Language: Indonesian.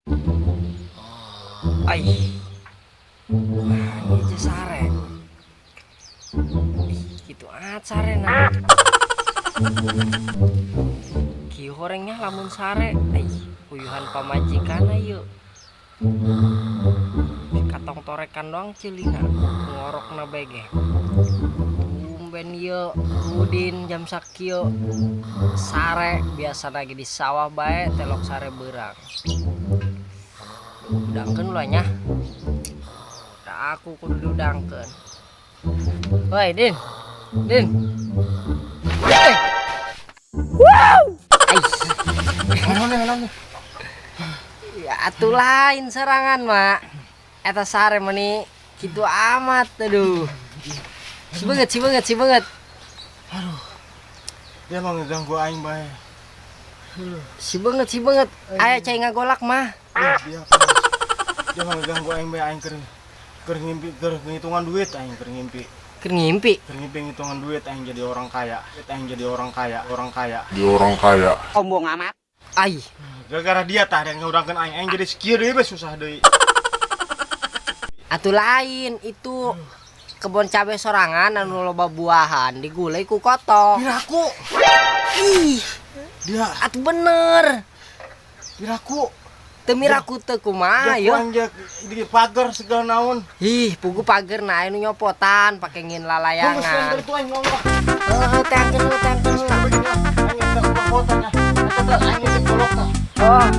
Ay, ini aja sare. Gitu sare nah. Ki horengnya lamun sare. Ay, puyuhan pamajikan ayo. Katong torekan doang cilina ngorok na bege. Tumben yo udin jam sakio sare biasa lagi di sawah bae telok sare berang. Udangkeun lah nya. Da aku kudu udangkeun. Woi Din. Din. Wow. Ais. Ya atuh lain serangan mak. Eta sare meni kitu amat aduh. Si banget. Aduh. Dia mau ngeganggu aing bae. Si banget. Aya cai ngagolak mah. Dia mau ngeganggu aing bae aing keur ngimpi keur ngitungan duit aing keur ngimpi. Keur ngimpi. Keur ngimpi ngitungan duit aing jadi orang kaya. Jadi orang kaya. Sombong amat. Ai. Gara-gara dia tah yang ngurangkeun aing jadi sekieu deui bae susah deui. Atuh lain itu kebon cabe sorangan anu loba buahan digulai ku kotong. Piraku. Ih, Dia atuh bener. piraku. Teu miraku teu kumaha Dia yo. panjang di pagar segala naon. Ih, pugu pager na anu nyopotan pake ngin lalayangan. Itu aing ngomong. Heeh, tangkeun. Aing eta fotonya. Eta aing golok tah. Oh,